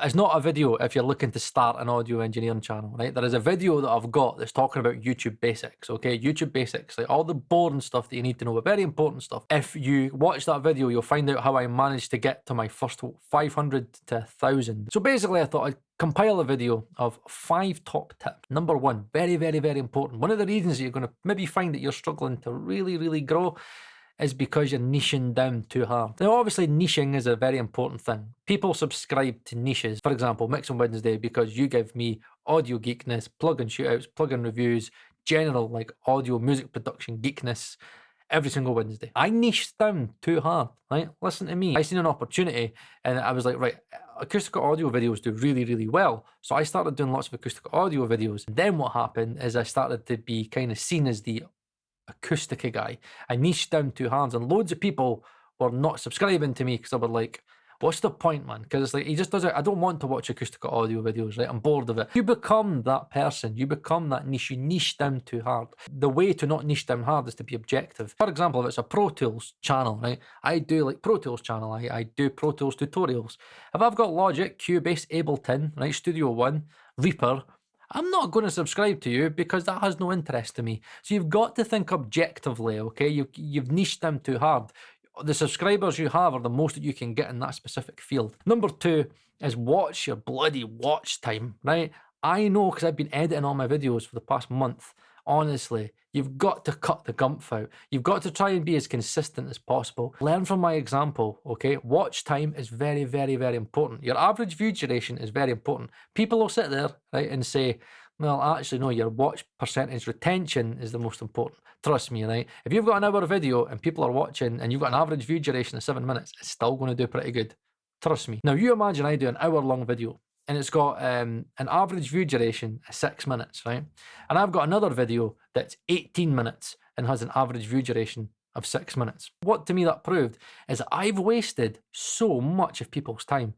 It's not a video if you're looking to start an audio engineering channel, right? There is a video that I've got that's talking about YouTube basics, okay? YouTube basics, like all the boring stuff that you need to know, but very important stuff. If you watch that video, you'll find out how I managed to get to my first 500 to 1,000. So basically, I thought I'd compile a video of 5 top tips. Number 1, very, very, very important. One of the reasons that you're going to maybe find that you're struggling to really, really grow is because you're niching down too hard. Now, obviously, niching is a very important thing. People subscribe to niches. For example, Mix on Wednesday, because you give me audio geekness, plugin shootouts, plugin reviews, general like audio music production geekness every single Wednesday. I niched down too hard, right? Listen to me. I seen an opportunity and I was like, right, acoustical audio videos do really, really well. So I started doing lots of acoustical audio videos. And then what happened is I started to be kind of seen as the acoustic guy. I niched down too hard, and loads of people were not subscribing to me because they were like, what's the point, man? Because it's like, he just does it. I don't want to watch acoustical audio videos, right? I'm bored of it. You become that person. You become that niche. You niche down too hard. The way to not niche down hard is to be objective. For example, if it's a Pro Tools channel, right? I do like Pro Tools channel. I do Pro Tools tutorials. If I've got Logic, Cubase, Ableton, right? Studio One, Reaper, I'm not going to subscribe to you because that has no interest to me. So you've got to think objectively, okay? You've niched them too hard. The subscribers you have are the most that you can get in that specific field. Number 2 is watch your bloody watch time, right? I know because I've been editing all my videos for the past month. Honestly, you've got to cut the gumph out. You've got to try and be as consistent as possible. Learn from my example, okay? Watch time is very, very, very important. Your average view duration is very important. People will sit there, right, and say, well, actually, no, your watch percentage retention is the most important. Trust me, right? If you've got an hour video and people are watching and you've got an average view duration of 7 minutes, it's still going to do pretty good. Trust me. Now, you imagine I do an hour-long video and it's got an average view duration of 6 minutes, right? And I've got another video that's 18 minutes and has an average view duration of 6 minutes. What to me that proved is that I've wasted so much of people's time.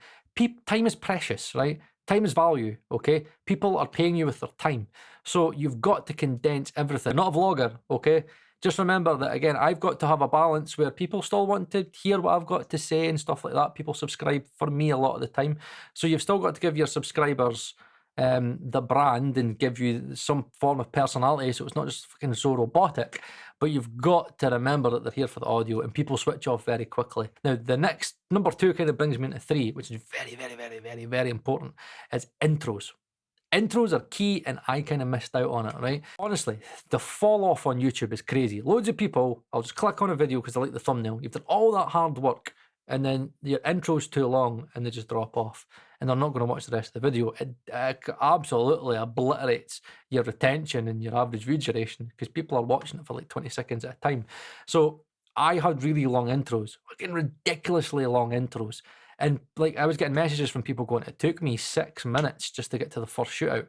Time is precious, right? Time is value, okay? People are paying you with their time. So you've got to condense everything. Not a vlogger, okay? Just remember that, again, I've got to have a balance where people still want to hear what I've got to say and stuff like that. People subscribe for me a lot of the time. So you've still got to give your subscribers the brand and give you some form of personality, so it's not just fucking so robotic. But you've got to remember that they're here for the audio, and people switch off very quickly. Now, the next number 2 kind of brings me into 3, which is very, very, very, very, very important, is intros. Intros are key, and I kind of missed out on it, right? Honestly, the fall off on YouTube is crazy. Loads of people, I'll just click on a video because I like the thumbnail. You've done all that hard work, and then your intro's too long, and they just drop off, and they're not going to watch the rest of the video. It absolutely obliterates your retention and your average view duration because people are watching it for like 20 seconds at a time. So I had really long intros, fucking ridiculously long intros. And like I was getting messages from people going, it took me 6 minutes just to get to the first shootout.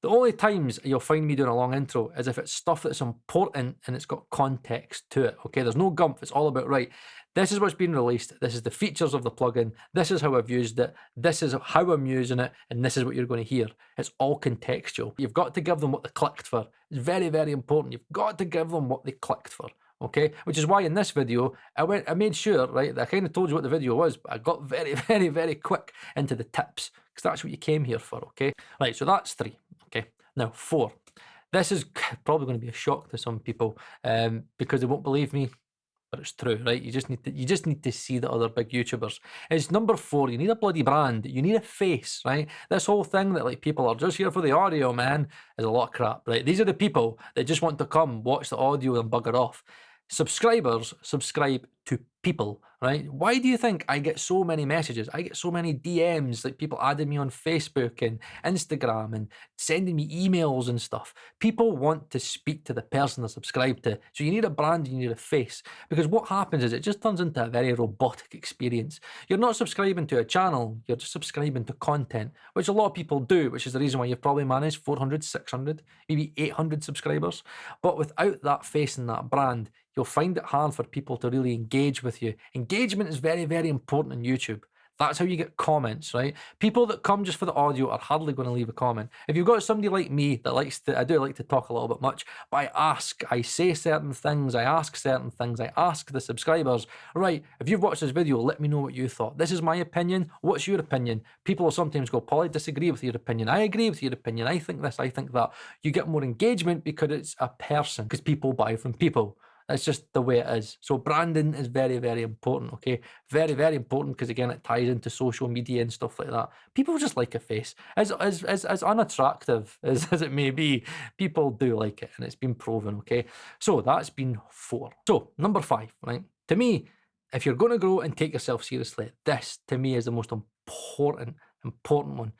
The only times you'll find me doing a long intro is if it's stuff that's important and it's got context to it, okay? There's no gumph, it's all about, right, this is what's been released, this is the features of the plugin, this is how I've used it, this is how I'm using it, and this is what you're going to hear. It's all contextual. You've got to give them what they clicked for. It's very, very important. You've got to give them what they clicked for. Okay, which is why in this video, I made sure, right, that I kind of told you what the video was, but I got very, very, very quick into the tips, because that's what you came here for, okay? Right, so that's 3, okay? Now, 4. This is probably going to be a shock to some people, because they won't believe me, but it's true, right? You just need to see the other big YouTubers. It's number 4, you need a bloody brand, you need a face, right? This whole thing that like people are just here for the audio, man, is a lot of crap, right? These are the people that just want to come, watch the audio and bugger off. Subscribers subscribe to people, right? Why do you think I get so many messages? I get so many DMs, like people adding me on Facebook and Instagram and sending me emails and stuff. People want to speak to the person they're subscribed to. So you need a brand, you need a face. Because what happens is it just turns into a very robotic experience. You're not subscribing to a channel, you're just subscribing to content, which a lot of people do, which is the reason why you've probably managed 400, 600, maybe 800 subscribers. But without that face and that brand, you'll find it hard for people to really engage with you. Engagement is very, very important on YouTube. That's how you get comments, right? People that come just for the audio are hardly going to leave a comment. If you've got somebody like me that likes to, I do like to talk a little bit much, but I ask, I say certain things, I ask certain things, I ask the subscribers, right, if you've watched this video, let me know what you thought. This is my opinion. What's your opinion? People will sometimes go, Paul, I disagree with your opinion. I agree with your opinion. I think this, I think that. You get more engagement because it's a person, because people buy from people. That's just the way it is. So branding is very, very important, okay? Very, very important, because again, it ties into social media and stuff like that. People just like a face. As unattractive as it may be, people do like it, and it's been proven, okay? So that's been 4. So number 5, right? To me, if you're going to grow and take yourself seriously, this to me is the most important one,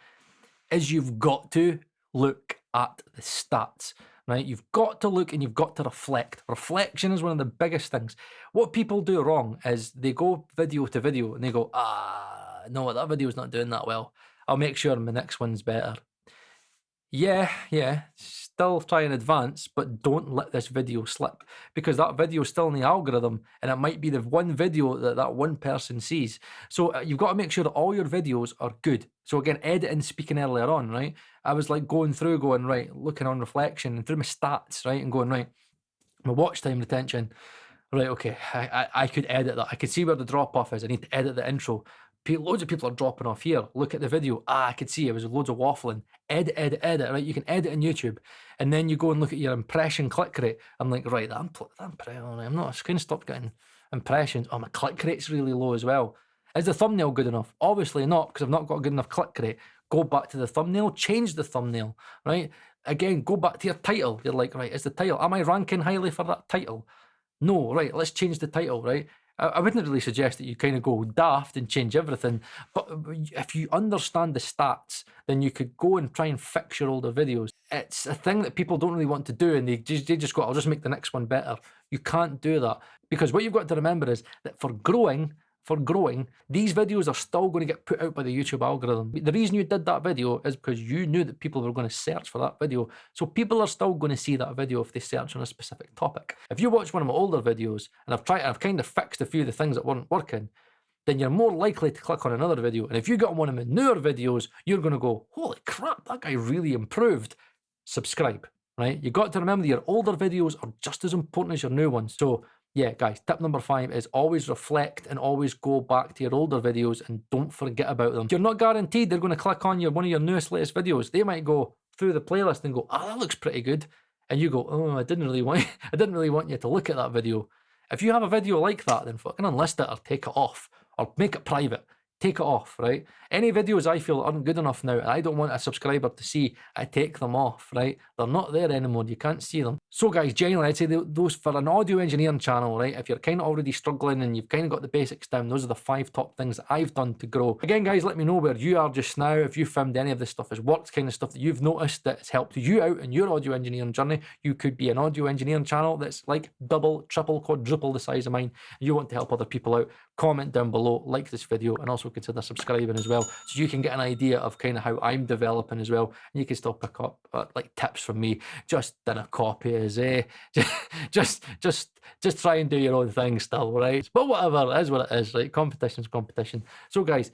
is you've got to look at the stats. Right, you've got to look and you've got to reflect. Reflection is one of the biggest things. What people do wrong is they go video to video and they go, no, that video's not doing that well. I'll make sure my next one's better. Yeah, still try and advance, but don't let this video slip, because that video is still in the algorithm and it might be the one video that one person sees. So you've got to make sure that all your videos are good. So again, editing, speaking earlier on, right? I was like going, right, looking on reflection and through my stats, right, and going, right, my watch time retention, right, okay, I could edit that. I could see where the drop off is. I need to edit the intro. Loads of people are dropping off here. Look at the video. I could see it was loads of waffling. Edit, right? You can edit on YouTube, and then you go and look at your impression click rate. I'm like, right, I'm not. I can stop getting impressions. Oh, my click rate's really low as well. Is the thumbnail good enough? Obviously not, because I've not got a good enough click rate. Go back to the thumbnail, change the thumbnail, right? Again, go back to your title. You're like, right, is the title, am I ranking highly for that title? No, right, let's change the title, right? I wouldn't really suggest that you kind of go daft and change everything, but if you understand the stats, then you could go and try and fix your older videos. It's a thing that people don't really want to do, and they just go, I'll just make the next one better. You can't do that, because what you've got to remember is that for growing, these videos are still going to get put out by the YouTube algorithm. The reason you did that video is because you knew that people were going to search for that video. So people are still going to see that video if they search on a specific topic. If you watch one of my older videos and I've kind of fixed a few of the things that weren't working, then you're more likely to click on another video. And if you get on one of my newer videos, you're going to go, holy crap, that guy really improved. Subscribe, right? You got to remember that your older videos are just as important as your new ones. So yeah, guys, tip number 5 is always reflect and always go back to your older videos and don't forget about them. You're not guaranteed they're going to click on one of your newest, latest videos. They might go through the playlist and go, that looks pretty good. And you go, oh, I didn't really want you to look at that video. If you have a video like that, then fucking unlist it or take it off or make it private. Take it off, right? Any videos I feel aren't good enough now and I don't want a subscriber to see, I take them off, right? They're not there anymore. You can't see them. So guys, generally, I'd say those for an audio engineering channel, right? If you're kind of already struggling and you've kind of got the basics down, those are the 5 top things that I've done to grow. Again, guys, let me know where you are just now. If you found any of this stuff has worked, kind of stuff that you've noticed that's helped you out in your audio engineering journey. You could be an audio engineering channel that's like double, triple, quadruple the size of mine. You want to help other people out. Comment down below, like this video, and also consider subscribing as well, so you can get an idea of kind of how I'm developing as well, and you can still pick up like tips from me. Just in a copy as just try and do your own thing still, right? But whatever, it is what it is, right? Competition's competition. So guys,